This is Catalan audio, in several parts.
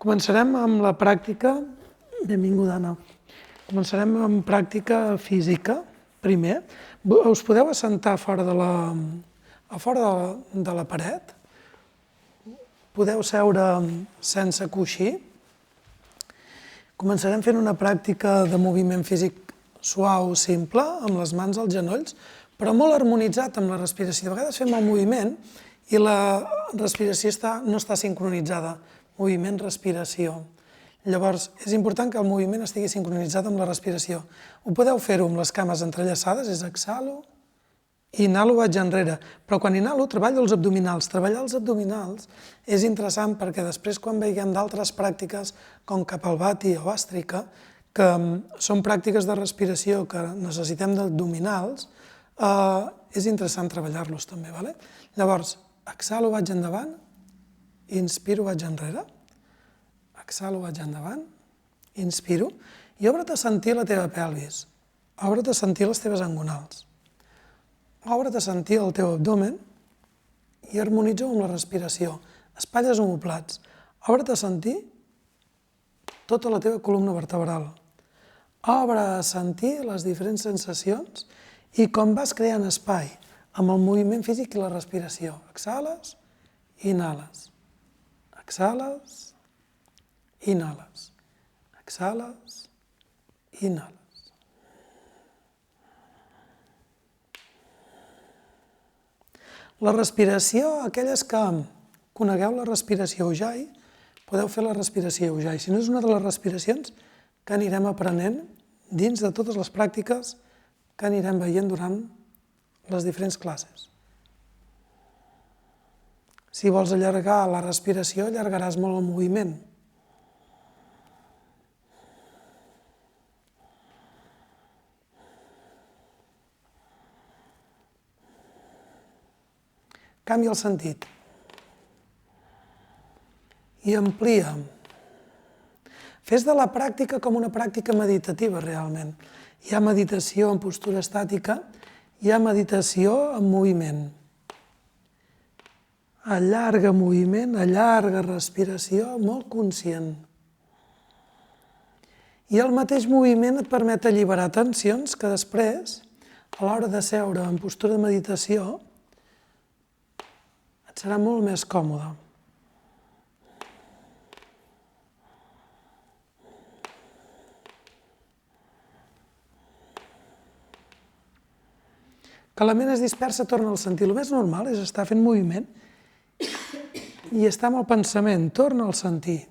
Començarem amb la pràctica, benvinguda Anna, començarem amb pràctica física, primer. Us podeu assentar fora de la paret, podeu seure sense coixí. Començarem fent una pràctica de moviment físic suau, simple, amb les mans als genolls, però molt harmonitzat amb la respiració. De vegades fem el moviment i la respiració no està sincronitzada. Moviment, respiració. Llavors, és important que el moviment estigui sincronitzat amb la respiració. Ho podeu fer-ho amb les cames entrellaçades, és exhalo, inhalo, vaig enrere. Però quan inhalo, treballo els abdominals. Treballar els abdominals és interessant perquè després, quan veiem d'altres pràctiques, com Kapalbhati o Bhastrika, que són pràctiques de respiració que necessitem d'abdominals, és interessant treballar-los també. Llavors, exhalo, vaig endavant, inspiro, vaig enrere, exhalo, vaig endavant, inspiro, i obre't a sentir la teva pelvis, obre't a sentir les teves angonals, obre't a sentir el teu abdomen i harmonitza-ho amb la respiració, espatlles omoplats, obre't a sentir tota la teva columna vertebral, obre a sentir les diferents sensacions i com vas creant espai amb el moviment físic i la respiració. Exhales, inhales. Exhales, inhales, exhales, inhales. La respiració, aquelles que conegueu la respiració Ujjayi, podeu fer la respiració Ujjayi. Si no, és una de les respiracions que anirem aprenent dins de totes les pràctiques que anirem veient durant les diferents classes. Si vols allargar la respiració, allargaràs molt el moviment. Canvia el sentit. I amplia. Fes de la pràctica com una pràctica meditativa, realment. Hi ha meditació en postura estàtica, hi ha meditació en moviment. Allarga moviment, allarga respiració, molt conscient. I el mateix moviment et permet alliberar tensions que després, a l'hora de seure en postura de meditació, et serà molt més còmode. Que la ment es dispersa, torna al sentir. El més normal és estar fent moviment i estar amb el pensament, torna al sentir.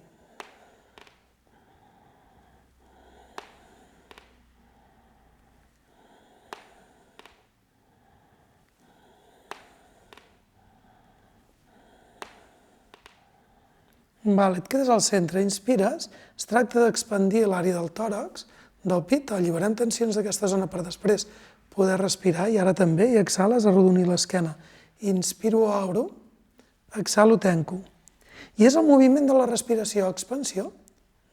Et quedes al centre, inspires, es tracta d'expandir l'àrea del tòrax, del pit, alliberant tensions d'aquesta zona per després poder respirar, i ara també, i exhales, arrodonir l'esquena. Inspiro, obro, exhalo, tanco. I és el moviment de la respiració, expansió,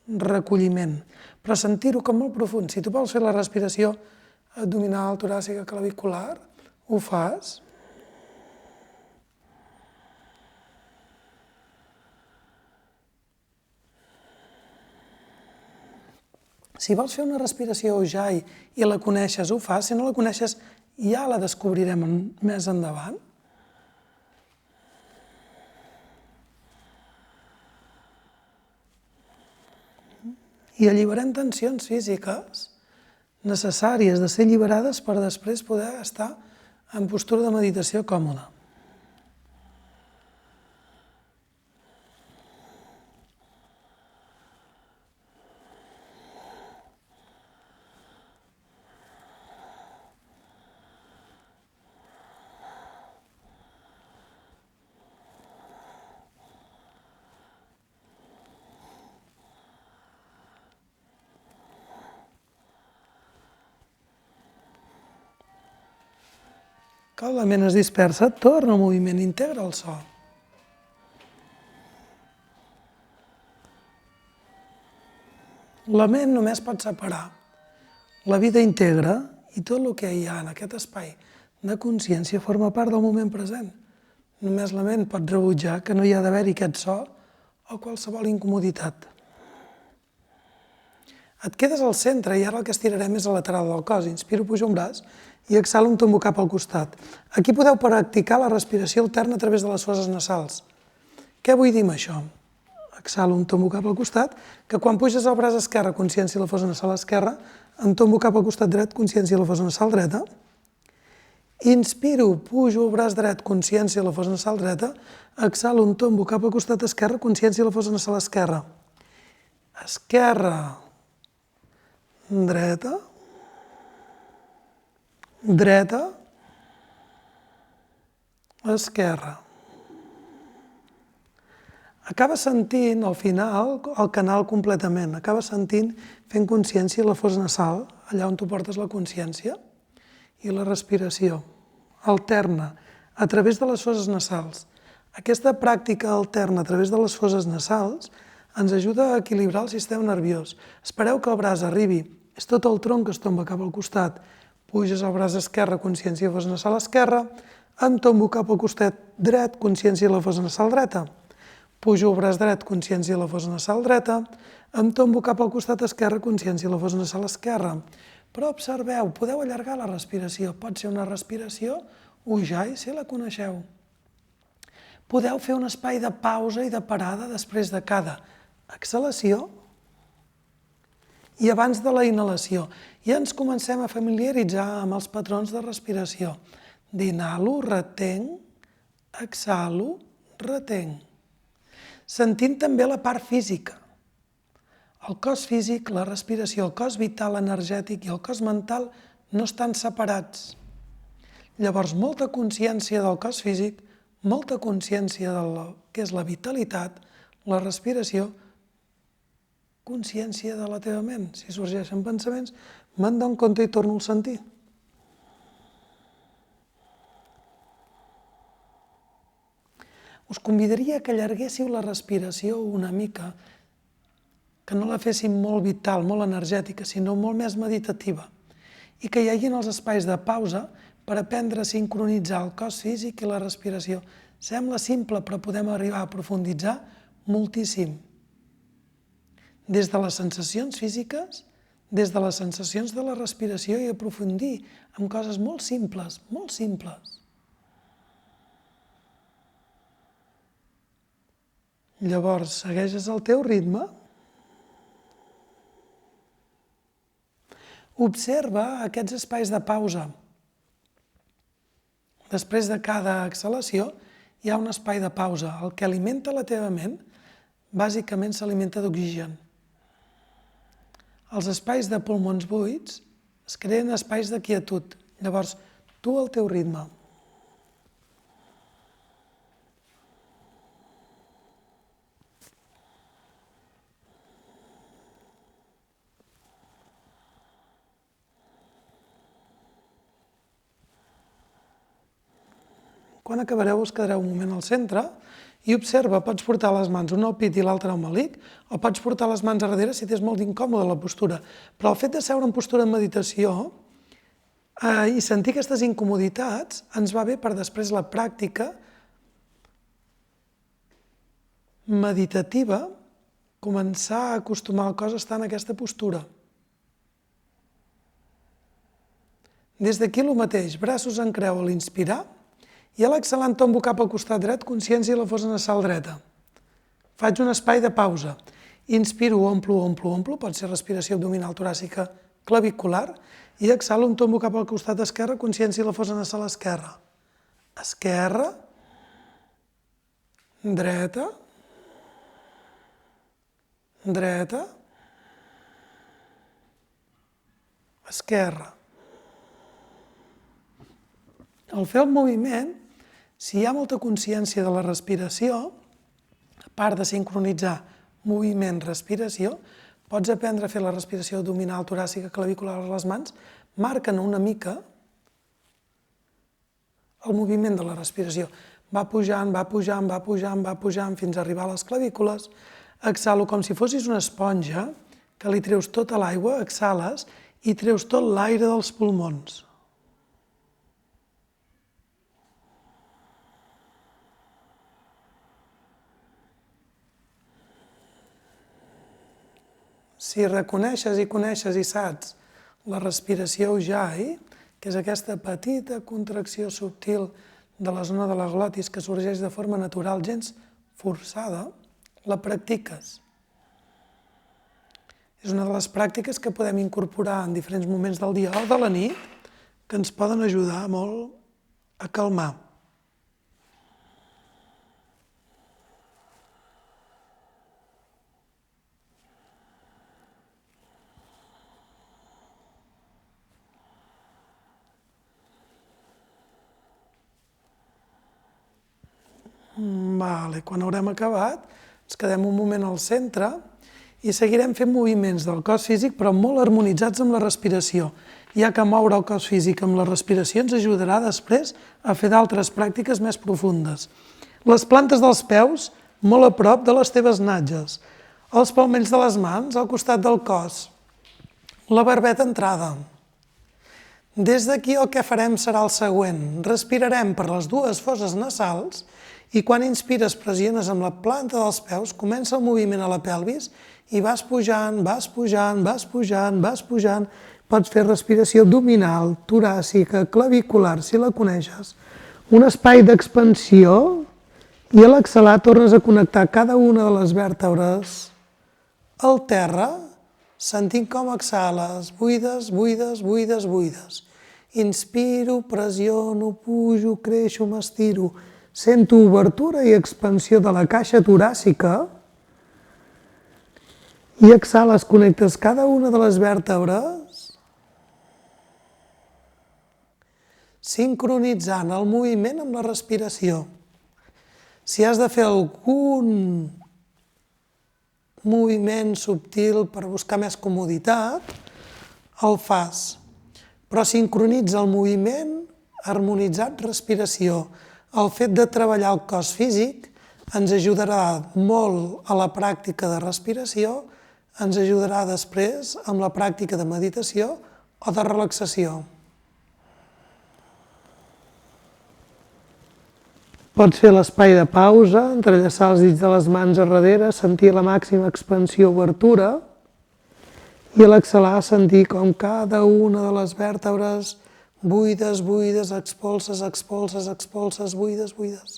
recolliment, però sentir-ho com molt profund. Si tu vols fer la respiració abdominal, toràcica, clavicular, ho fas. Si vols fer una respiració Ujjayi i la coneixes, ho fas. Si no la coneixes, ja la descobrirem més endavant. I alliberem tensions físiques necessàries de ser alliberades per després poder estar en postura de meditació còmoda. Que la ment es dispersa, torna al moviment, integra el so. La ment només pot separar la vida íntegra i tot el que hi ha en aquest espai de consciència forma part del moment present. Només la ment pot rebutjar que no hi ha d'haver-hi aquest so o qualsevol incomoditat. Et quedes al centre i ara el que estirarem és el lateral del cos. Inspiro, pujo un braç i exhalo, em tombo cap al costat. Aquí podeu practicar la respiració alterna a través de les fosses nasals. Què vull dir amb això? Exhalo, em tombo cap al costat, que quan puges el braç esquerre, consciència la fossa nasal esquerra, em tombo cap al costat dret, consciència la fossa nasal dreta. Inspiro, pujo el braç dret, consciència la fossa nasal dreta. Exhalo, em tombo cap al costat esquerre, consciència la fossa nasal esquerra. Esquerra, dreta, dreta, esquerra. Acaba sentint, al final, el canal completament. Acaba sentint, fent consciència la fossa nasal, allà on tu portes la consciència, i la respiració alterna a través de les fosses nasals. Aquesta pràctica alterna a través de les fosses nasals ens ajuda a equilibrar el sistema nerviós. Espereu que el braç arribi. És tot el tronc que es tomba cap al costat. Puges el braç esquerre, consciència fossa nasal esquerra. Em tombo cap al costat dret, consciència la fossa nasal dreta. Pujo el braç dret, consciència la fossa nasal dreta. Em tombo cap al costat esquerre, consciència la fossa nasal esquerra. Però observeu, podeu allargar la respiració. Pot ser una respiració ujjayi, si la coneixeu. Podeu fer un espai de pausa i de parada després de cada exhalació i abans de la inhalació. I ens comencem a familiaritzar amb els patrons de respiració. D'inhalo, retenc, exhalo, retenc. Sentint també la part física. El cos físic, la respiració, el cos vital, energètic i el cos mental no estan separats. Llavors, molta consciència del cos físic, molta consciència del que és la vitalitat, la respiració, consciència de la teva ment. Si sorgeixen pensaments, me'n dono compte i torno a sentir. Us convidaria que allarguéssiu la respiració una mica, que no la féssim molt vital, molt energètica, sinó molt més meditativa, i que hi hagi els espais de pausa per aprendre a sincronitzar el cos físic i la respiració. Sembla simple, però podem arribar a profunditzar moltíssim. Des de les sensacions físiques, des de les sensacions de la respiració i aprofundir en coses molt simples, molt simples. Llavors, segueixes el teu ritme. Observa aquests espais de pausa. Després de cada exhalació hi ha un espai de pausa. El que alimenta la teva ment, bàsicament s'alimenta d'oxigen. Els espais de pulmons buits es creen espais de quietud. Llavors, tu al teu ritme. Quan acabareu us quedareu un moment al centre i observa, pots portar les mans una al pit i l'altra al melic, o pots portar les mans a darrere si t'és molt incòmode la postura. Però el fet de seure en postura de meditació i sentir aquestes incomoditats ens va bé per després la pràctica meditativa, començar a acostumar el cos a estar en aquesta postura. Des d'aquí el mateix, braços en creu a l'inspirar, i a l'exhalar em tombo cap al costat dret, consciència i la fossa nasal dreta. Faig un espai de pausa. Inspiro, omplo, omplo, omplo, pot ser respiració abdominal toràcica clavicular, i exhalo, em tombo cap al costat esquerre, consciència i la fossa nasal esquerra. Esquerra, dreta, dreta, esquerra. Al fer el moviment, si hi ha molta consciència de la respiració, a part de sincronitzar moviment-respiració, pots aprendre a fer la respiració abdominal, toràcica, clavicular a les mans, marquen una mica el moviment de la respiració. Va pujant, va pujant, va pujant, va pujant, fins a arribar a les clavícules. Exhalo com si fossis una esponja, que li treus tota l'aigua, exhales i treus tot l'aire dels pulmons. Si reconeixes i coneixes i saps la respiració Ujjayi, que és aquesta petita contracció subtil de la zona de la glotis que sorgeix de forma natural, gens forçada, la practiques. És una de les pràctiques que podem incorporar en diferents moments del dia o de la nit que ens poden ajudar molt a calmar. Quan haurem acabat, ens quedem un moment al centre i seguirem fent moviments del cos físic, però molt harmonitzats amb la respiració, ja que moure el cos físic amb la respiració ens ajudarà després a fer d'altres pràctiques més profundes. Les plantes dels peus molt a prop de les teves natges, els palmells de les mans al costat del cos, la barbeta entrada. Des d'aquí el que farem serà el següent. Respirarem per les dues fosses nasals i quan inspires pressiones amb la planta dels peus, comença el moviment a la pelvis i vas pujant, vas pujant, vas pujant, vas pujant. Pots fer respiració abdominal, toràcica, clavicular, si la coneixes. Un espai d'expansió i a l'exhalar tornes a connectar cada una de les vèrtebres al terra, sentint com exhales, buides, buides, buides, buides. Inspiro, pressiono, pujo, creixo, m'estiro. Sento obertura i expansió de la caixa toràcica i exhales, connectes cada una de les vèrtebres, sincronitzant el moviment amb la respiració. Si has de fer algun moviment subtil per buscar més comoditat, el fas, però sincronitza el moviment harmonitzat respiració. El fet de treballar el cos físic ens ajudarà molt a la pràctica de respiració, ens ajudarà després amb la pràctica de meditació o de relaxació. Pots fer l'espai de pausa, entrellaçar els dits de les mans a darrere, sentir la màxima expansió o obertura i a l'exhalar sentir com cada una de les vèrtebres buides, buides, expulses, expulses, expulses, buides, buides.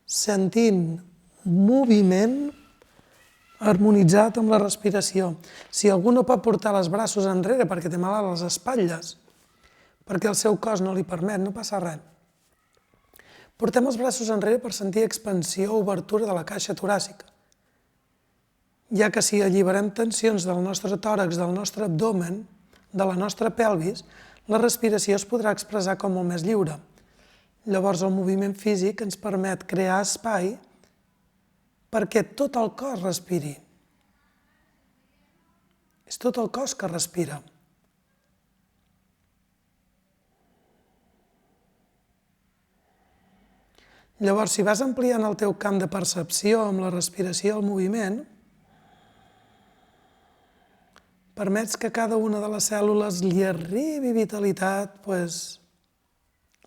Sentint moviment harmonitzat amb la respiració. Si algú no pot portar els braços enrere perquè té mal a les espatlles, perquè el seu cos no li permet, no passa res. Portem els braços enrere per sentir expansió o obertura de la caixa toràcica, ja que si alliberem tensions del nostre tòrax, del nostre abdomen, de la nostra pelvis, la respiració es podrà expressar com molt més lliure. Llavors el moviment físic ens permet crear espai perquè tot el cos respiri. És tot el cos que respira. Llavors, si vas ampliant el teu camp de percepció amb la respiració i el moviment, permets que cada una de les cèl·lules li arribi vitalitat,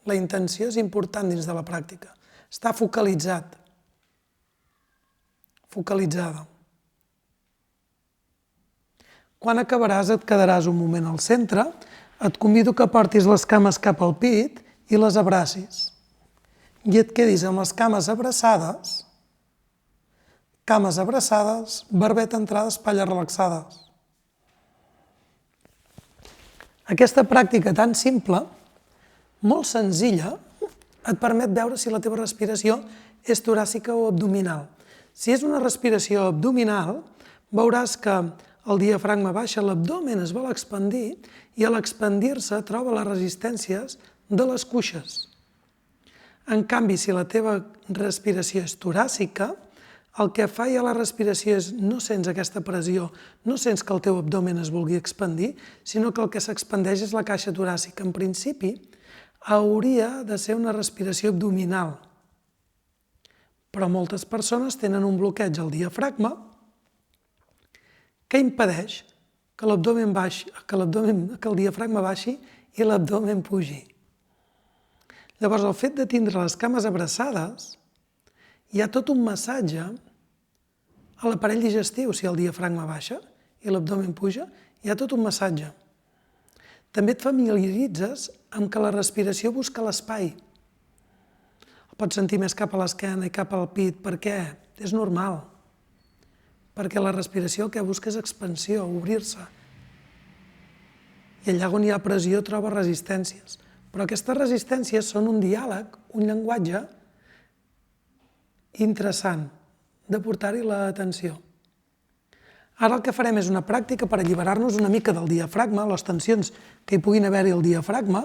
la intenció és important dins de la pràctica. Està focalitzat, focalitzada. Quan acabaràs et quedaràs un moment al centre, et convido que portis les cames cap al pit i les abracis. I et quedis amb les cames abraçades, barbeta entrada, espatlles relaxades. Aquesta pràctica tan simple, molt senzilla, et permet veure si la teva respiració és toràcica o abdominal. Si és una respiració abdominal, veuràs que el diafragma baixa, l'abdomen es vol expandir i a l'expandir-se troba les resistències de les cuixes. En canvi, si la teva respiració és toràcica, el que fa a la respiració és no sents aquesta pressió, no sents que el teu abdomen es vulgui expandir, sinó que el que s'expandeix és la caixa toràcica. En principi, hauria de ser una respiració abdominal, però moltes persones tenen un bloqueig al diafragma que impedeix que el diafragma baixi i l'abdomen pugi. Llavors, el fet de tindre les cames abraçades, hi ha tot un massatge a l'aparell digestiu si el diafragma baixa i l'abdomen puja, hi ha tot un massatge. També et familiaritzes amb que la respiració busca l'espai. El pots sentir més cap a l'esquena i cap al pit. Per què? És normal. Perquè la respiració el que busca és expansió, obrir-se. I allà on hi ha pressió troba resistències. Però aquestes resistències són un diàleg, un llenguatge interessant de portar-hi l'atenció. Ara el que farem és una pràctica per alliberar-nos una mica del diafragma, les tensions que hi puguin haver-hi al diafragma,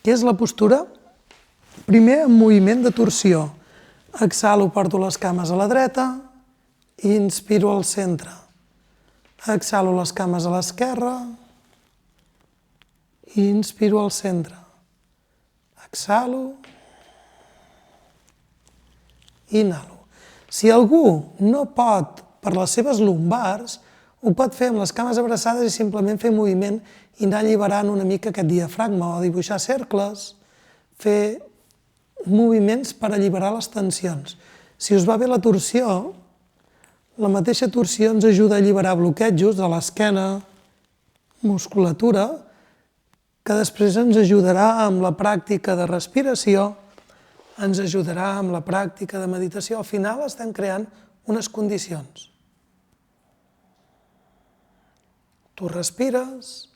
que és la postura, primer en moviment de torsió. Exhalo, porto les cames a la dreta, inspiro al centre. Exhalo les cames a l'esquerra, inspiro al centre. Exhalo, inhalo. Si algú no pot, per les seves lumbars, ho pot fer amb les cames abraçades i simplement fer moviment i anar alliberant una mica aquest diafragma, o dibuixar cercles, fer moviments per alliberar les tensions. Si us va bé la torsió, la mateixa torsió ens ajuda a alliberar bloquejos de l'esquena, musculatura, que després ens ajudarà amb la pràctica de respiració, ens ajudarà amb la pràctica de meditació. Al final estem creant unes condicions. Tu respires,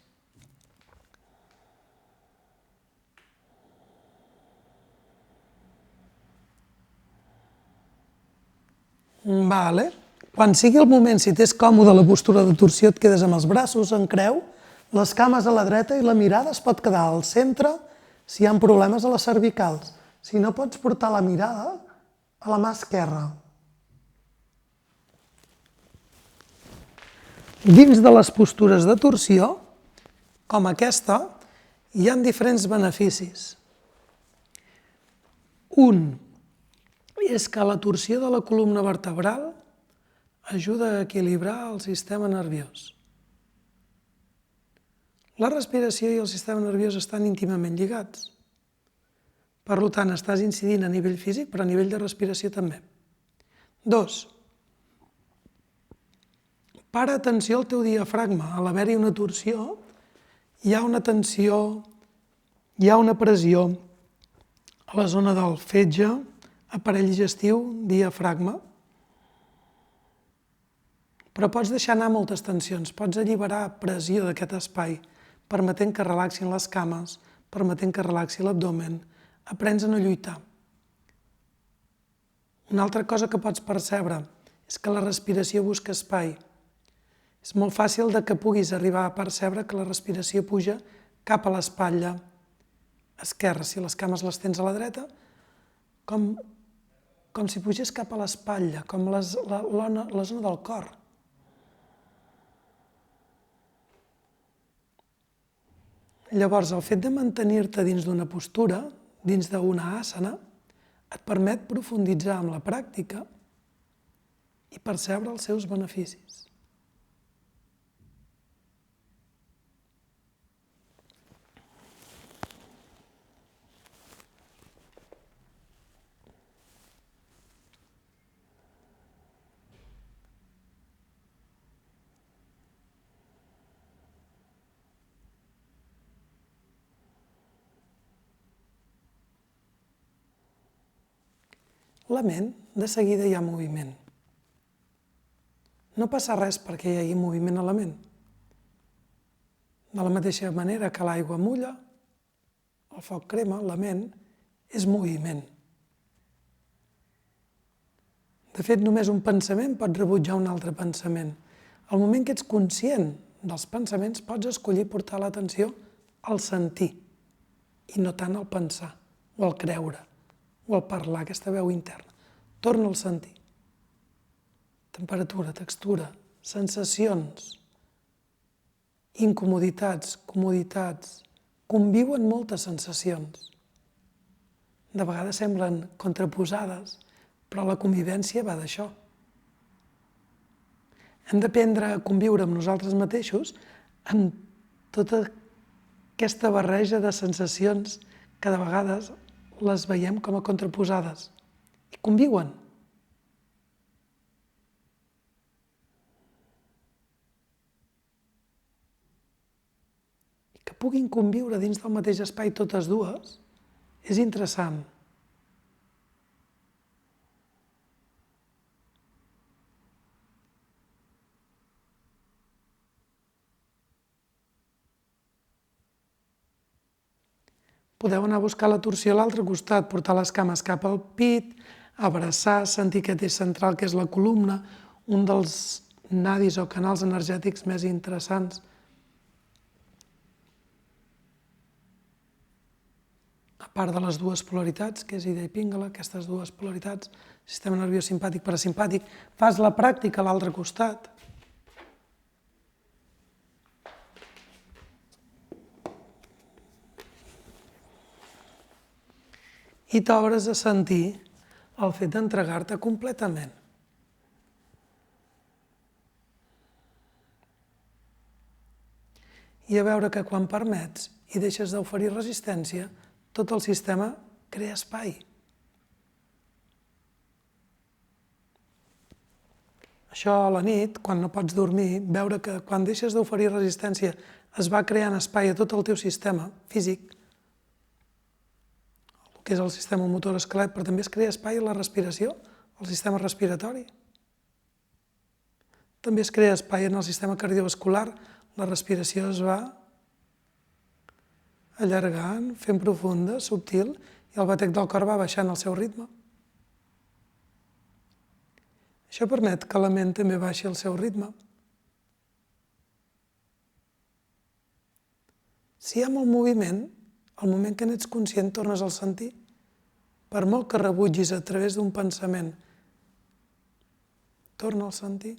Quan sigui el moment, si t'és còmode la postura de torsió, et quedes amb els braços en creu, les cames a la dreta i la mirada es pot quedar al centre si hi ha problemes a les cervicals. Si no, pots portar la mirada a la mà esquerra. Dins de les postures de torsió, com aquesta, hi ha diferents beneficis. Un és que la torsió de la columna vertebral ajuda a equilibrar el sistema nerviós. La respiració i el sistema nerviós estan íntimament lligats. Per tant, estàs incidint a nivell físic, però a nivell de respiració també. 2. Para atenció al teu diafragma. A l'haver-hi una torsió, hi ha una tensió, hi ha una pressió a la zona del fetge, aparell digestiu, diafragma. Però pots deixar anar moltes tensions, pots alliberar pressió d'aquest espai, permetent que relaxin les cames, permetent que relaxi l'abdomen, aprens a no lluitar. Una altra cosa que pots percebre és que la respiració busca espai. És molt fàcil que puguis arribar a percebre que la respiració puja cap a l'espatlla esquerra. Si les cames les tens a la dreta, com si pugés cap a l'espatlla, com la zona del cor. Llavors, el fet de mantenir-te dins d'una postura, dins d'una àsana, et permet profunditzar en la pràctica i percebre els seus beneficis. La ment, de seguida hi ha moviment. No passa res perquè hi hagi moviment a la ment. De la mateixa manera que l'aigua mulla, el foc crema, la ment és moviment. De fet, només un pensament pot rebutjar un altre pensament. Al moment que ets conscient dels pensaments, pots escollir portar l'atenció al sentir i no tant al pensar o al creure o al parlar, aquesta veu interna. Torna al sentir. Temperatura, textura, sensacions, incomoditats, comoditats. Conviuen moltes sensacions. De vegades semblen contraposades, però la convivència va d'això. Hem d'aprendre a conviure amb nosaltres mateixos amb tota aquesta barreja de sensacions que de vegades les veiem com a contraposades i conviuen. puguin conviure dins del mateix espai totes dues és interessant. Podeu anar a buscar la torsió a l'altre costat, portar les cames cap al pit, abraçar, sentir aquest eix central que és la columna, un dels nadis o canals energètics més interessants. A part de les dues polaritats, que és Ida i Pingala, aquestes dues polaritats, sistema nerviós simpàtic, parasimpàtic, fas la pràctica a l'altre costat. I t'obres a sentir el fet d'entregar-te completament. I a veure que quan permets i deixes d'oferir resistència, tot el sistema crea espai. Això a la nit, quan no pots dormir, veure que quan deixes d'oferir resistència es va creant espai a tot el teu sistema físic, que és el sistema motor esquelet, però també es crea espai a la respiració, al sistema respiratori. També es crea espai en el sistema cardiovascular, la respiració es va allargant, fent profunda, subtil, i el batec del cor va baixant al seu ritme. Això permet que la ment també baixi el seu ritme. Si hi ha molt moviment, al moment que n'ets conscient tornes al sentir. Per molt que rebutgis a través d'un pensament, torna al sentir.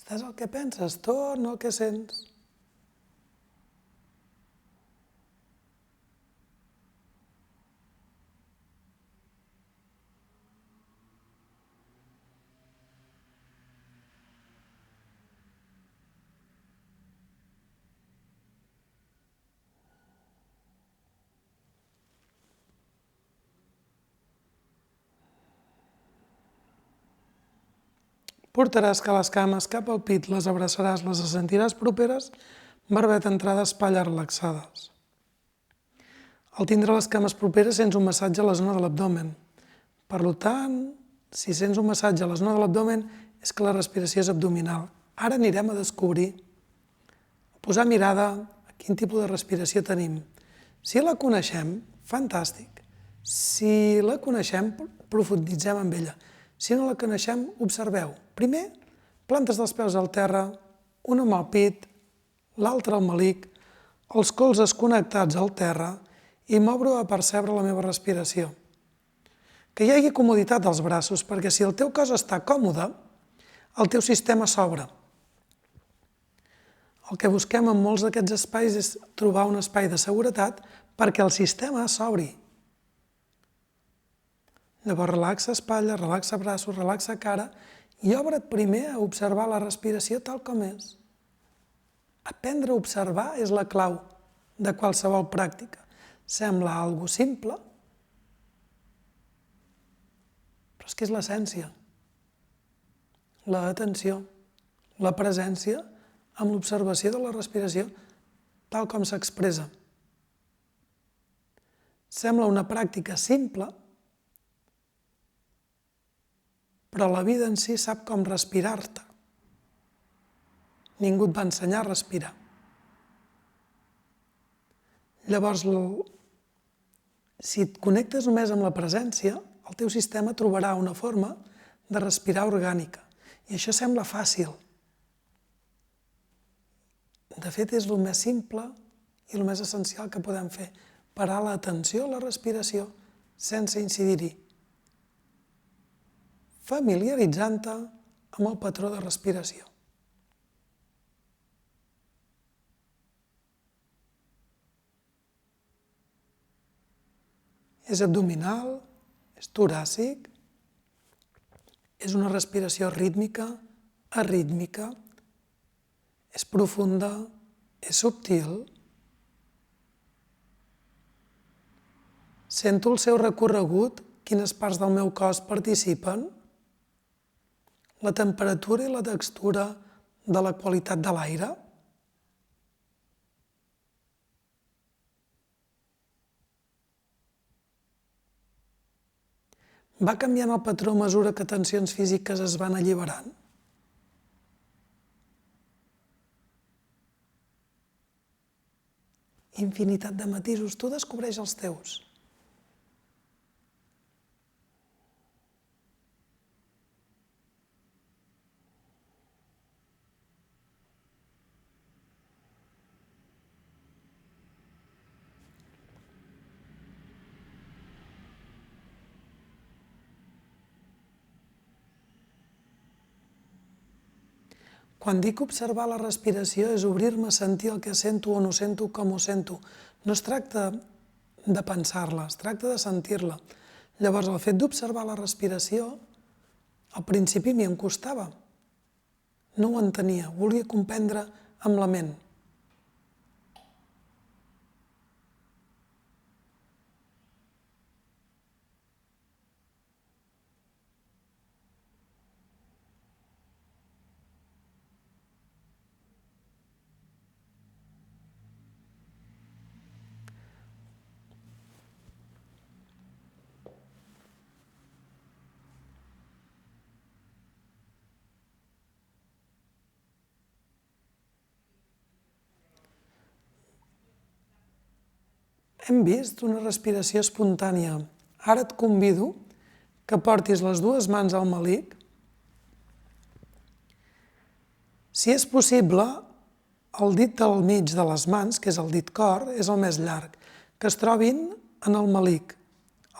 Estàs al que penses, torna al que sents. Portaràs que les cames cap al pit, les abraçaràs, les sentiràs properes, barbeta, entrada, espatlla relaxades. Al tindre les cames properes sents un massatge a la zona de l'abdomen. Per tant, si sents un massatge a la zona de l'abdomen és que la respiració és abdominal. Ara anirem a descobrir, a posar mirada a quin tipus de respiració tenim. Si la coneixem, fantàstic. Si la coneixem, profunditzem en ella. Si no la coneixem, observeu. Primer, plantes dels peus al terra, una mà al pit, l'altra al melic, els colzes connectats al terra i m'obro a percebre la meva respiració. Que hi hagi comoditat als braços, perquè si el teu cos està còmode, el teu sistema s'obre. El que busquem en molts d'aquests espais és trobar un espai de seguretat perquè el sistema s'obri. Llavors relaxa espatlla, relaxa braços, relaxa cara i obre't primer a observar la respiració tal com és. Aprendre a observar és la clau de qualsevol pràctica. Sembla algo simple, però és que és l'essència. L'atenció, la presència amb l'observació de la respiració tal com s'expressa. Sembla una pràctica simple, però la vida en si sap com respirar-te. Ningú et va ensenyar a respirar. Llavors, si et connectes només amb la presència, el teu sistema trobarà una forma de respirar orgànica. I això sembla fàcil. De fet, és el més simple i el més essencial que podem fer. Parar l'atenció a la respiració sense incidir-hi. Familiaritzant-te amb el patró de respiració. És abdominal, és toràcic, és una respiració rítmica, arrítmica, és profunda, és subtil. Sento el seu recorregut, quines parts del meu cos participen, la temperatura i la textura de la qualitat de l'aire. Va canviant el patró a mesura que tensions físiques es van alliberant? Infinitat de matisos, tu descobreix els teus. Quan dic observar la respiració és obrir-me a sentir el que sento o no sento com ho sento. No es tracta de pensar-la, es tracta de sentir-la. Llavors, el fet d'observar la respiració, al principi m'hi costava. No ho entenia, ho volia comprendre amb la ment. Hem vist una respiració espontània. Ara et convido que portis les dues mans al melic. Si és possible, el dit del mig de les mans, que és el dit cor, és el més llarg, que es trobin en el melic.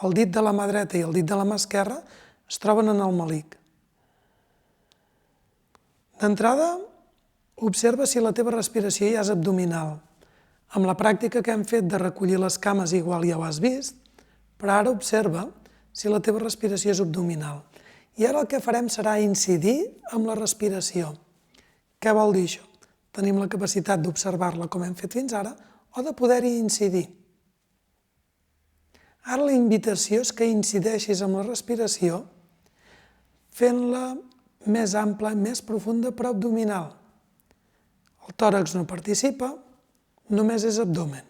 El dit de la mà dreta i el dit de la mà esquerra es troben en el melic. D'entrada, observa si la teva respiració ja és abdominal. Amb la pràctica que hem fet de recollir les cames igual ja ho has vist, però ara observa si la teva respiració és abdominal. I ara el que farem serà incidir amb la respiració. Què vol dir això? Tenim la capacitat d'observar-la com hem fet fins ara o de poder-hi incidir. Ara la invitació és que incideixis amb la respiració fent-la més ampla i més profunda però abdominal. El tòrax no participa, només és abdomen.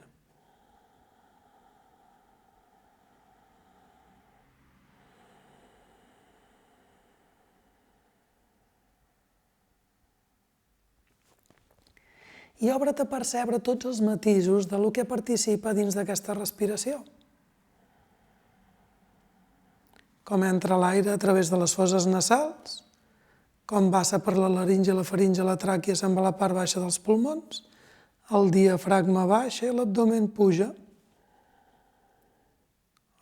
I obre't a percebre tots els matisos del que participa dins d'aquesta respiració. Com entra l'aire a través de les fosses nasals, com passa per la laringe, la faringe, la tràquea, se'n va a la part baixa dels pulmons, el diafragma baixa i l'abdomen puja.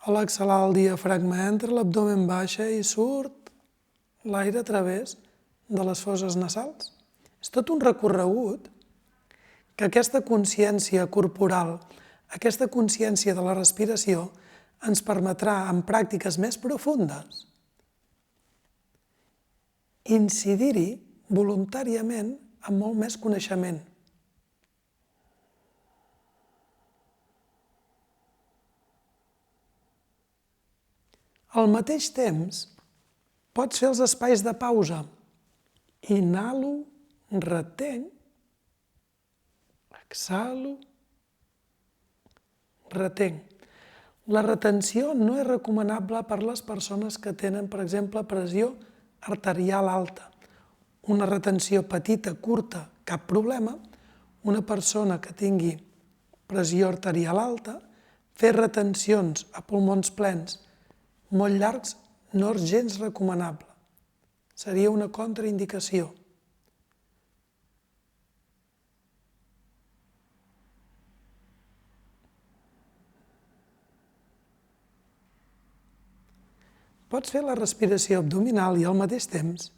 A l'exhalar el diafragma entra, l'abdomen baixa i surt l'aire a través de les fosses nasals. És tot un recorregut que aquesta consciència corporal, aquesta consciència de la respiració, ens permetrà, en pràctiques més profundes, incidir-hi voluntàriament amb molt més coneixement. Al mateix temps, pots fer els espais de pausa. Inhalo, retenc, exhalo, retenc. La retenció no és recomanable per a les persones que tenen, per exemple, pressió arterial alta. Una retenció petita, curta, cap problema. Una persona que tingui pressió arterial alta, fer retencions a pulmons plens molt llargs no és gens recomanable. Seria una contraindicació. Pots fer la respiració abdominal i al mateix temps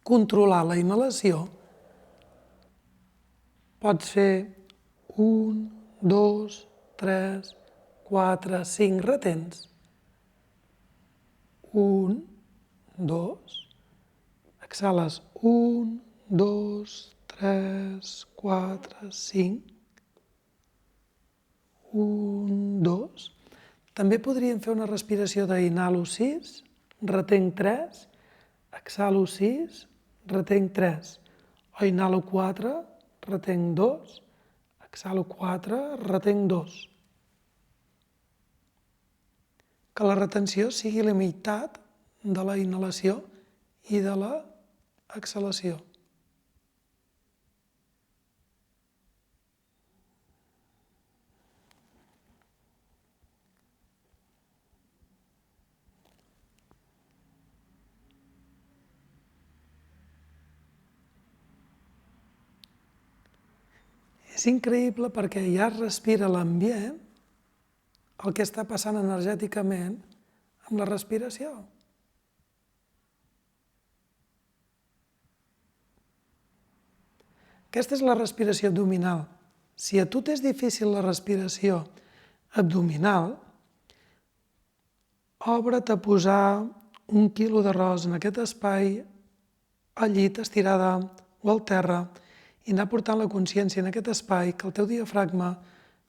controlar la inhalació. Pots fer 1, 2, 3, 4, 5, retens. 1, 2, exhales 1, 2, 3, 4, 5, 1, 2. També podríem fer una respiració d'inhalo 6, retenc 3, exhalo 6, retenc 3, o inhalo 4, retenc 2, exhalo 4, retenc 2. Que la retenció sigui la meitat de la inhalació i de l'exhalació. És increïble perquè ja es respira l'ambient, el que està passant energèticament amb la respiració. Aquesta és la respiració abdominal. Si a tu t'és difícil la respiració abdominal, obre't a posar 1 quilo d'arròs en aquest espai, al llit, estirada o al terra, i anar portant la consciència en aquest espai, que el teu diafragma,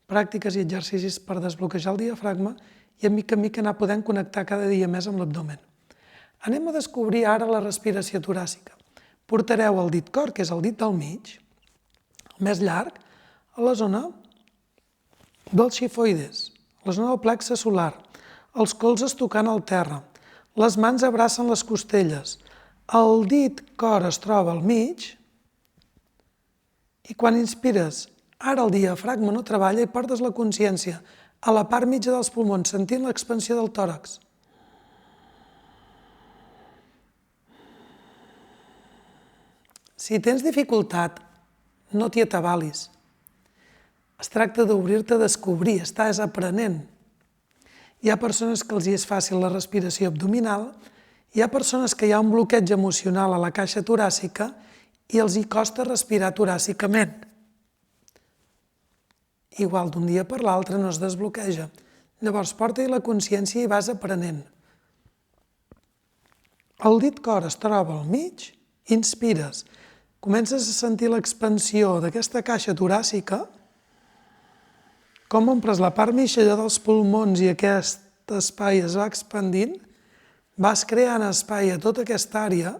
pràctiques i exercicis per desbloquejar el diafragma i en mica en mica anar podent connectar cada dia més amb l'abdomen. Anem a descobrir ara la respiració toràcica. Portareu el dit cor, que és el dit del mig, el més llarg, a la zona del xifoides, la zona del plexe solar, els colzes tocant el terra, les mans abracen les costelles, el dit cor es troba al mig, i quan inspires, ara el diafragma no treballa i portes la consciència a la part mitja dels pulmons, sentint l'expansió del tòrax. Si tens dificultat, no t'hi atabalis. Es tracta d'obrir-te a descobrir, estàs aprenent. Hi ha persones que els hi és fàcil la respiració abdominal, hi ha persones que hi ha un bloqueig emocional a la caixa toràcica i els hi costa respirar toràcicament. Igual d'un dia per l'altre no es desbloqueja. Llavors porta-hi la consciència i vas aprenent. El dit cor es troba al mig, inspires, comences a sentir l'expansió d'aquesta caixa toràcica, com omples la part mitjana dels pulmons i aquest espai es va expandint, vas creant espai a tota aquesta àrea,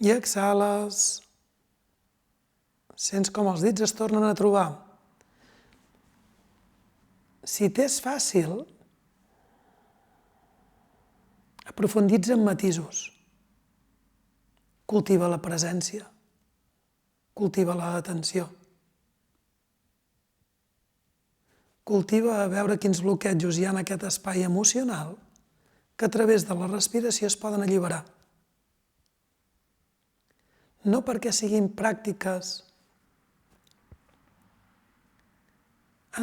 i exhales, sents com els dits es tornen a trobar. Si t'és fàcil, aprofunditza en matisos. Cultiva la presència, cultiva l'atenció. Cultiva a veure quins bloquejos hi ha en aquest espai emocional que a través de la respiració es poden alliberar. No perquè siguin pràctiques,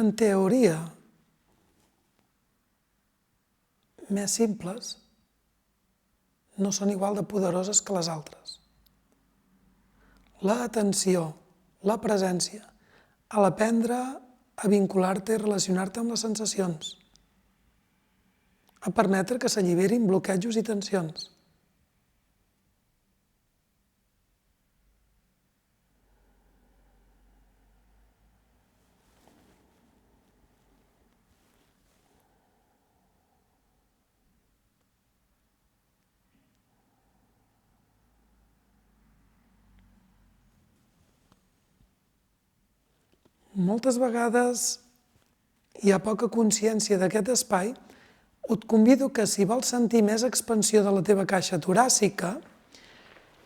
en teoria, més simples, no són igual de poderoses que les altres. L'atenció, la presència, a l'aprendre a vincular-te i relacionar-te amb les sensacions, a permetre que s'alliberin bloquejos i tensions. Moltes vegades hi ha poca consciència d'aquest espai. Et convido que si vols sentir més expansió de la teva caixa toràcica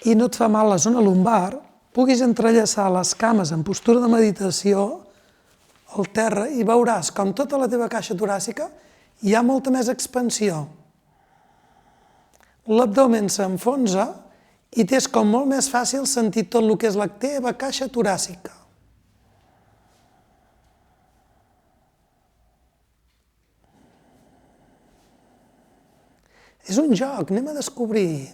i no et fa mal la zona lumbar, puguis entrellaçar les cames en postura de meditació al terra i veuràs com tota la teva caixa toràcica hi ha molta més expansió. L'abdomen s'enfonsa i t'és com molt més fàcil sentir tot el que és la teva caixa toràcica. És un joc, anem a descobrir.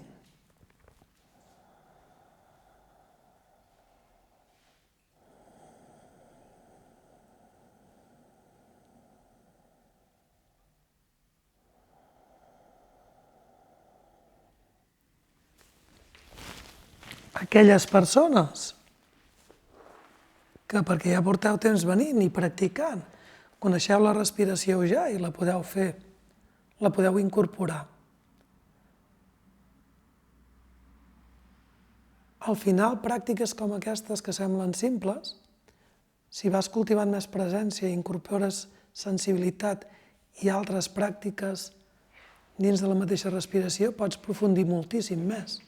Aquelles persones que perquè ja porteu temps venint i practicant, coneixeu la respiració ja i la podeu fer, la podeu incorporar. Al final, pràctiques com aquestes que semblen simples, si vas cultivant més presència i incorpores sensibilitat i altres pràctiques dins de la mateixa respiració, pots aprofundir moltíssim més.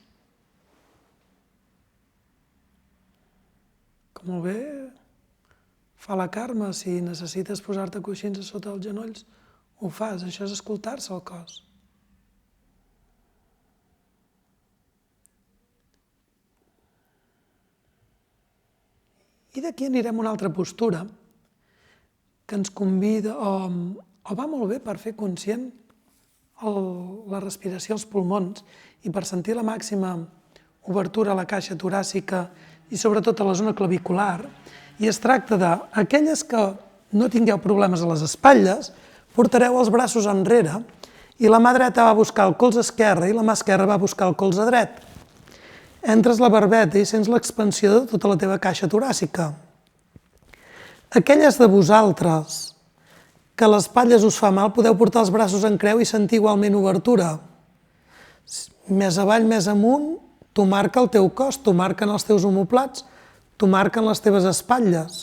Que molt bé fa la Carme, si necessites posar-te coixins a sota els genolls, ho fas, això és escoltar-se el cos. I d'aquí anirem a una altra postura que ens convida, o va molt bé per fer conscient la respiració als pulmons i per sentir la màxima obertura a la caixa toràcica i sobretot a la zona clavicular, i es tracta d'aquelles que no tingueu problemes a les espatlles, portareu els braços enrere i la mà dreta va buscar el colze esquerre i la mà esquerra va buscar el colze dret. Entres la barbeta i sents l'expansió de tota la teva caixa toràcica. Aquelles de vosaltres que a les espatlles us fa mal, podeu portar els braços en creu i sentir igualment obertura. Més avall, més amunt, t'ho marca el teu cos, t'ho marquen els teus omoplats, t'ho marquen les teves espatlles.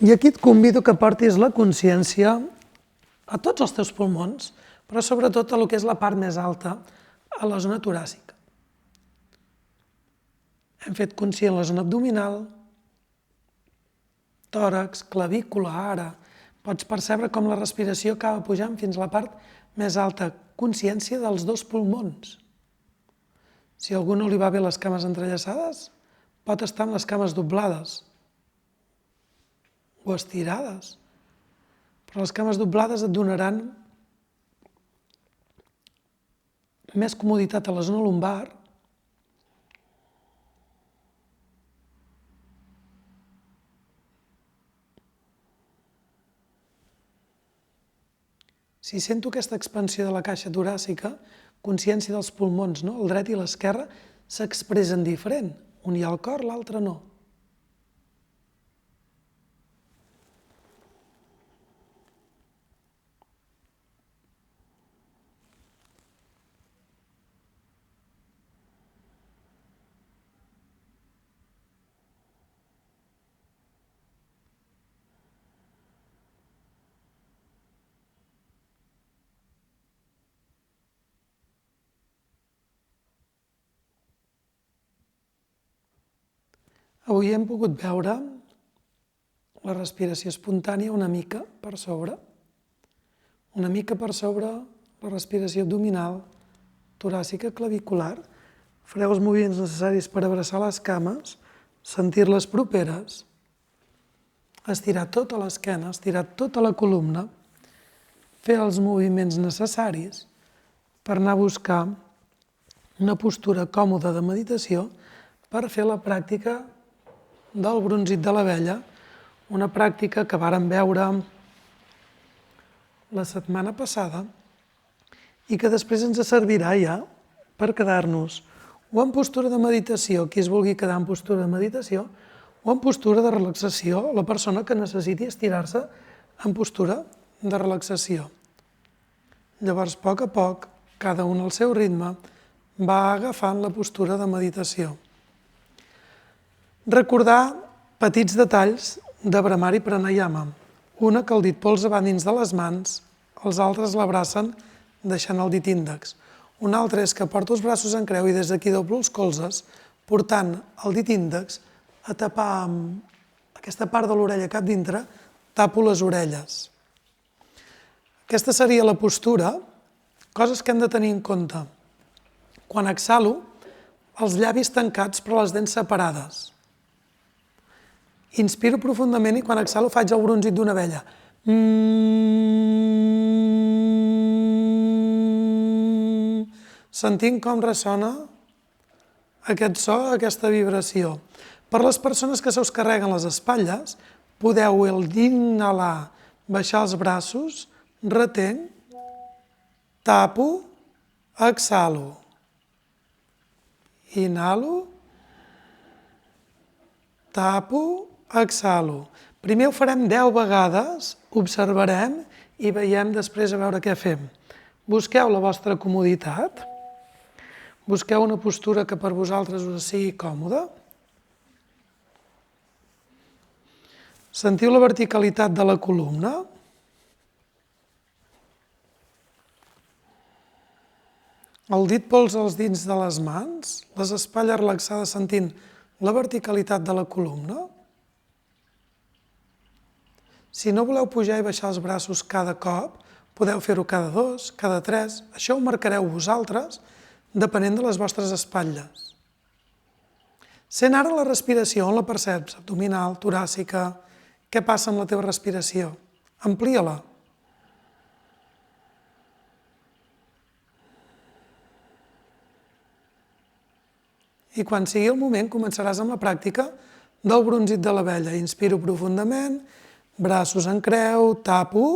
I aquí et convido que portis la consciència a tots els teus pulmons, però sobretot a lo que és la part més alta, a la zona toràcica. Hem fet conscient la zona abdominal, tòrax, clavícula, ara. Pots percebre com la respiració acaba pujant fins a la part més alta. Consciència dels dos pulmons. Si a algú no li va bé les cames entrellaçades, pot estar amb les cames doblades o estirades. Però les cames doblades et donaran més comoditat a la zona lumbar. Si sento aquesta expansió de la caixa toràcica, consciència dels pulmons, no? El dret i l'esquerra s'expressen diferent. Un hi ha el cor, l'altre no. Avui hem pogut veure la respiració espontània una mica per sobre la respiració abdominal, toràcica, clavicular. Fareu els moviments necessaris per abraçar les cames, sentir-les properes, estirar tota l'esquena, estirar tota la columna, fer els moviments necessaris per anar a buscar una postura còmoda de meditació per fer la pràctica del brunzit de l'abella, una pràctica que vàrem veure la setmana passada i que després ens servirà ja per quedar-nos o en postura de meditació, qui es vulgui quedar en postura de meditació, o en postura de relaxació, la persona que necessiti estirar-se en postura de relaxació. Llavors, a poc, cada un al seu ritme, va agafant la postura de meditació. Recordar petits detalls de Bhramari Pranayama. Una, que el dit polze va dins de les mans, els altres l'abracen deixant el dit índex. Una altra és que porto els braços en creu i des d'aquí doblo els colzes, portant el dit índex a tapar amb aquesta part de l'orella cap dintre, tapo les orelles. Aquesta seria la postura, coses que hem de tenir en compte. Quan exhalo, els llavis tancats però les dents separades. Inspiro profundament i quan exhalo faig el brunzit d'una abella. Sentint com ressona aquest so, aquesta vibració. Per les persones que se us carreguen les espatlles, podeu inhalar, baixar els braços, retenc tapo, exhalo. Inhalo, tapo, exhalo. Primer ho farem 10 vegades, observarem i veiem després a veure què fem. Busqueu la vostra comoditat, busqueu una postura que per vosaltres us sigui còmoda. Sentiu la verticalitat de la columna. El dit polsa els dits de les mans, les espatlles relaxades sentint la verticalitat de la columna. Si no voleu pujar i baixar els braços cada cop, podeu fer-ho cada 2, cada 3, això ho marcareu vosaltres, depenent de les vostres espatlles. Sent ara la respiració, on la perceps? Abdominal, toràcica. Què passa amb la teva respiració? Amplia-la. I quan sigui el moment, començaràs amb la pràctica del brunzit de l'abella. Inspiro profundament, braços en creu, tapo.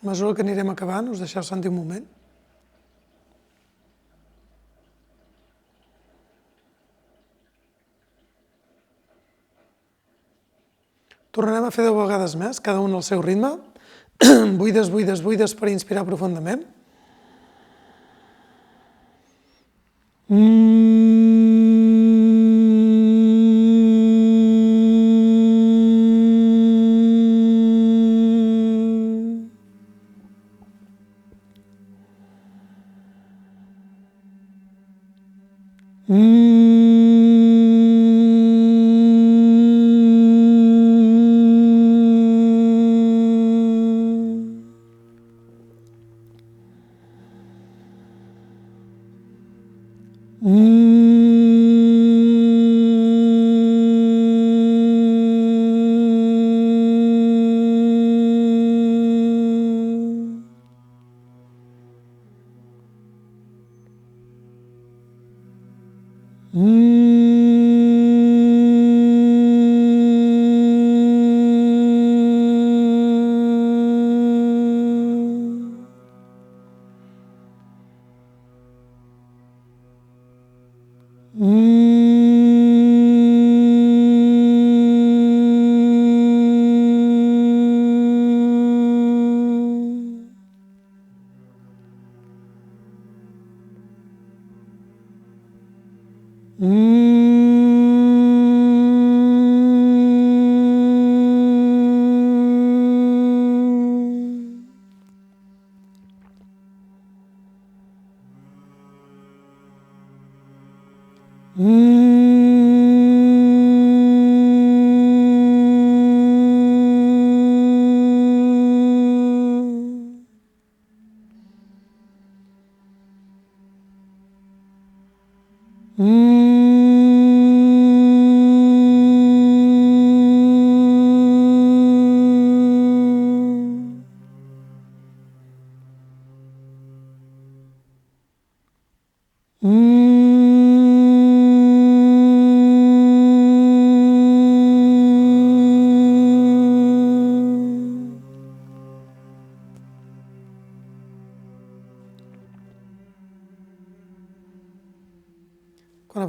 A mesura que anirem acabant, us deixeu sentir un moment. Tornarem a fer 10 vegades més, cada un al seu ritme. Buides, buides, buides per inspirar profundament. Mm.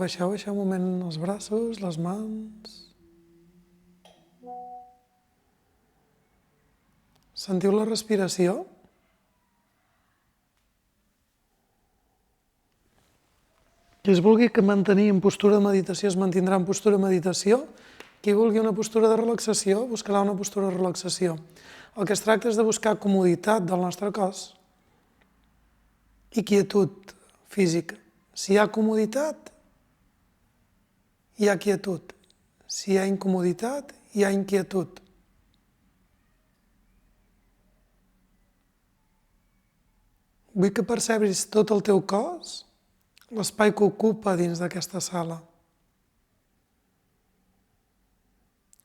baixeu un moment els braços, les mans. Sentiu la respiració? Qui es vulgui mantenir en postura de meditació es mantindrà en postura de meditació. Qui vulgui una postura de relaxació buscarà una postura de relaxació. El que es tracta és de buscar comoditat del nostre cos i quietud física. Si hi ha comoditat, hi ha quietud. Si hi ha incomoditat, hi ha inquietud. Vull que percebis tot el teu cos, l'espai que ocupa dins d'aquesta sala.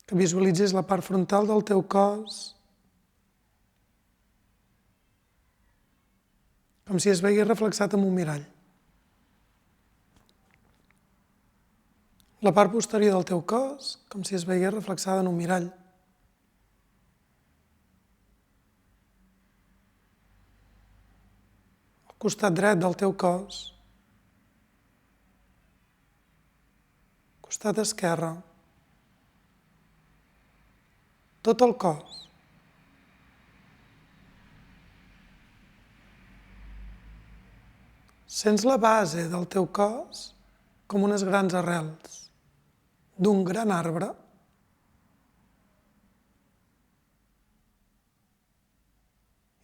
Que visualitzis la part frontal del teu cos, com si es veiés reflexat en un mirall. La part posterior del teu cos, com si es veiés reflexada en un mirall. El costat dret del teu cos, costat esquerre, tot el cos. Sents la base del teu cos com unes grans arrels d'un gran arbre.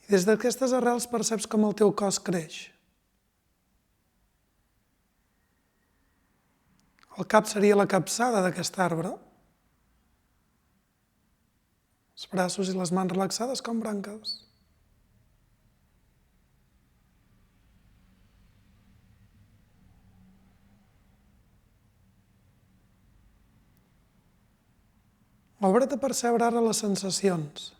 I des d'aquestes arrels perceps com el teu cos creix. El cap seria la capçada d'aquest arbre. Els braços i les mans relaxades com branques. Obre't a percebre ara les sensacions.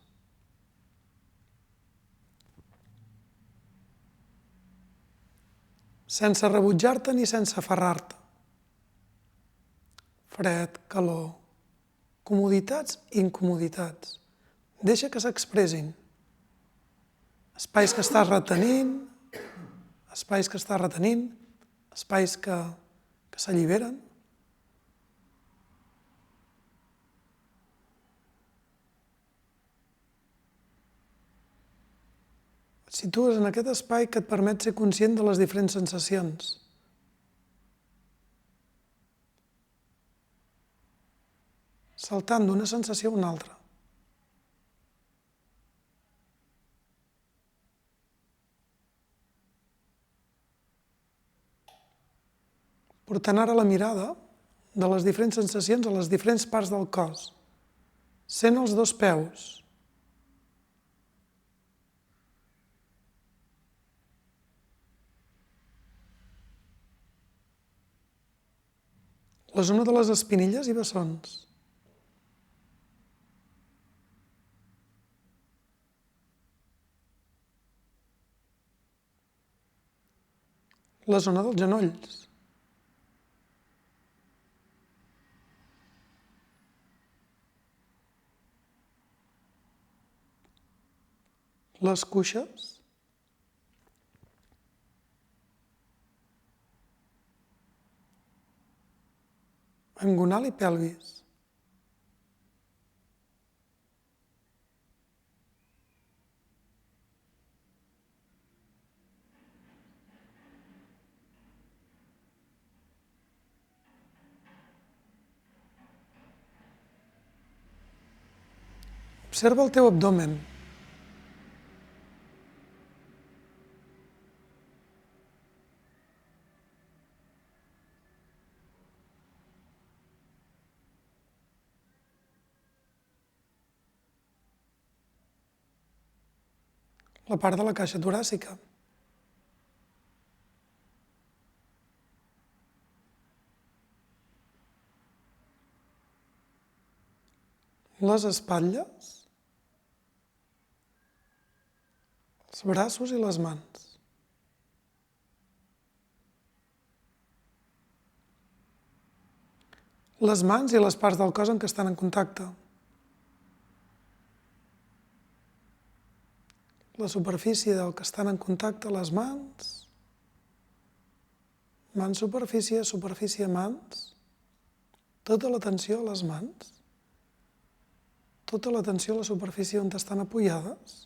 Sense rebutjar-te ni sense aferrar-te. Fred, calor, comoditats i incomoditats. Deixa que s'expressin. Espais que estàs retenint, espais que estàs retenint, espais que s'alliberen. Et situes en aquest espai que et permet ser conscient de les diferents sensacions. Saltant d'una sensació a una altra. Portant ara la mirada de les diferents sensacions a les diferents parts del cos. Sent els dos peus. La zona de les espinilles i bessons. La zona dels genolls. Les cuixes. Engonal i pelvis. Observa el teu abdomen. La part de la caixa toràcica. Les espatlles. Els braços i les mans. Les mans i les parts del cos en què estan en contacte. La superfície del que estan en contacte les mans, Mans, superfície, superfície, mans. Tota l'atenció a les mans. Tota l'atenció a la superfície on estan apoyades.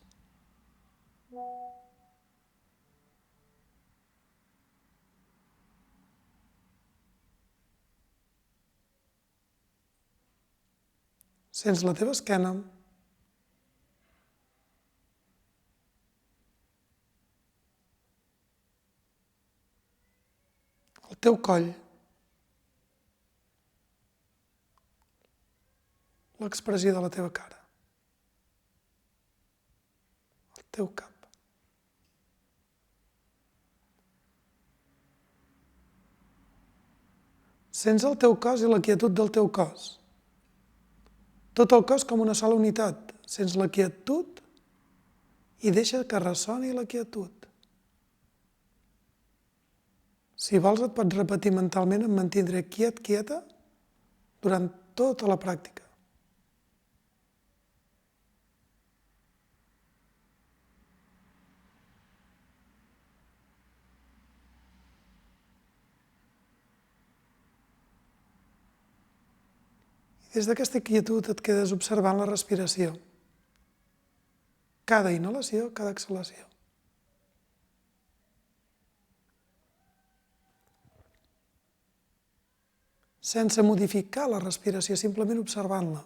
Sents la teva esquena. El teu coll. L'expressió de la teva cara. El teu cap. Sents el teu cos i la quietud del teu cos. Tot el cos com una sola unitat. Sents la quietud i deixa que ressoni la quietud. Si vols et pots repetir mentalment em mantindré quiet, quieta durant tota la pràctica. I des d'aquesta quietud et quedes observant la respiració. Cada inhalació, cada exhalació. Sense modificar la respiració, simplement observant-la.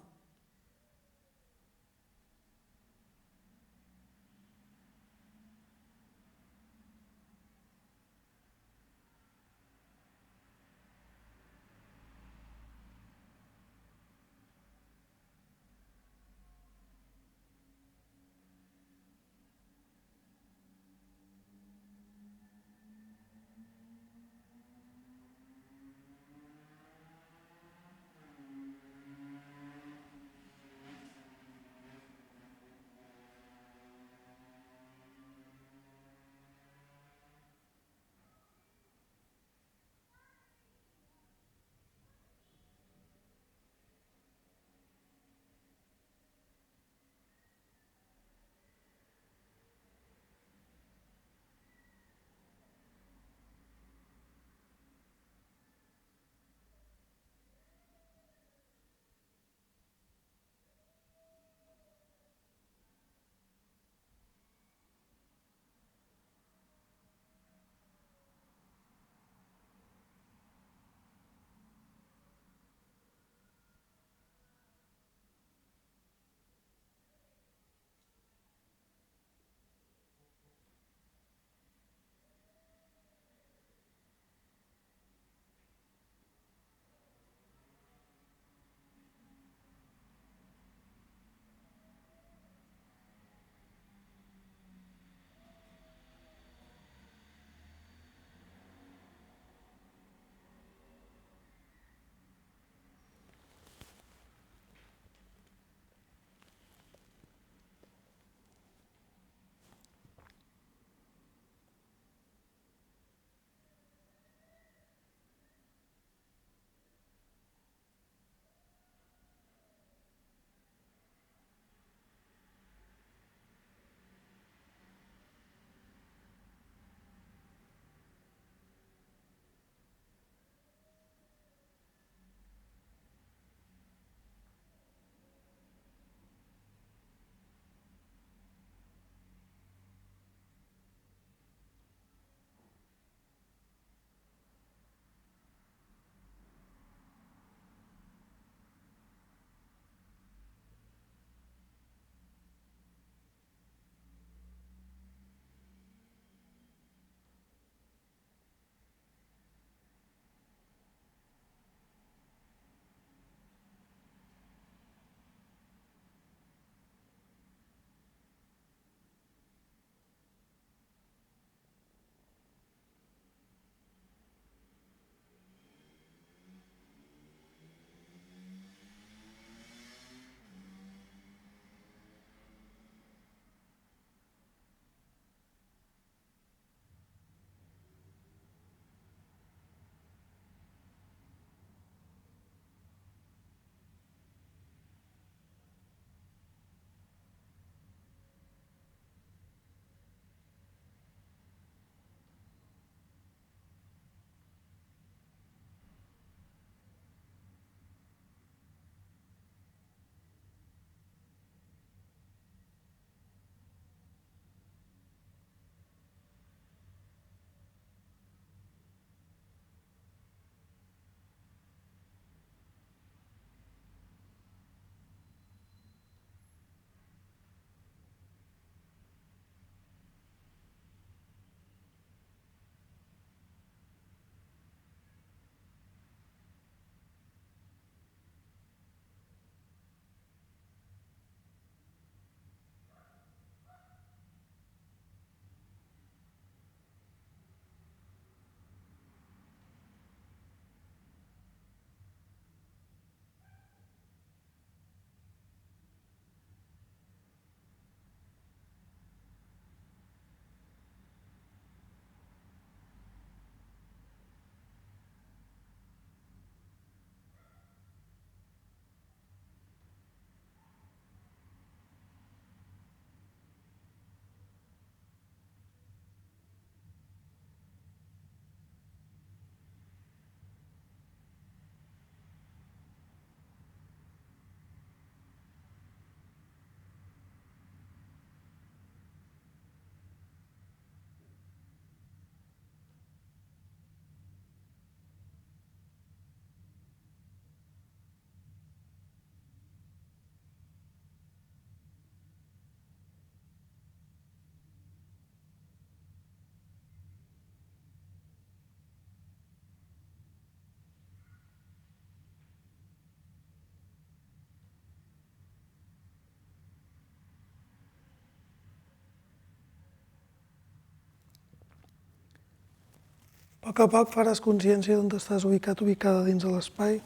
poc a poc faràs consciència d'on estàs ubicada dins de l'espai.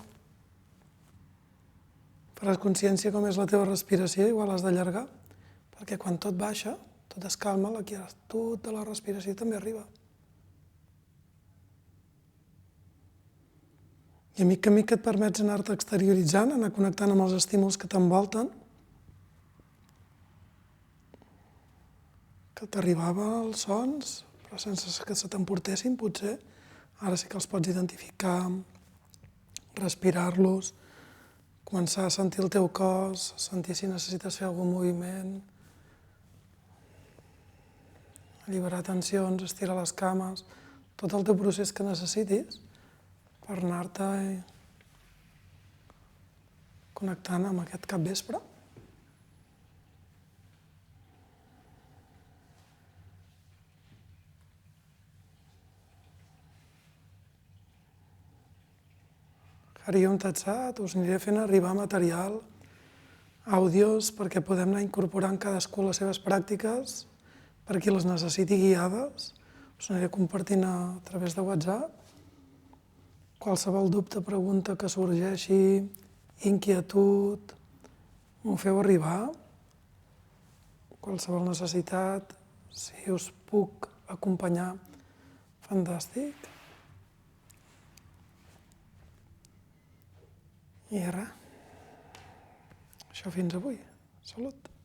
Faràs consciència com és la teva respiració, igual has d'allargar, perquè quan tot baixa, tot es calma, la quietud de la respiració també arriba. I a mica et permets anar-te exterioritzant, anar connectant amb els estímuls que t'envolten, que t'arribaven els sons, però sense que se t'emportessin, potser. Ara sí que els pots identificar, respirar-los, començar a sentir el teu cos, sentir si necessites fer algun moviment, alliberar tensions, estirar les cames, tot el teu procés que necessitis per anar-te connectant amb aquest capvespre. Haríem tatsat, us aniré fent arribar material, àudios, perquè podem anar incorporant cadascú les seves pràctiques, per qui les necessiti guiades. Us aniré compartint a través de WhatsApp. Qualsevol dubte, pregunta que sorgeixi, inquietud, m'ho feu arribar. Qualsevol necessitat, si us puc acompanyar, fantàstic. I res, això fins avui. Salut!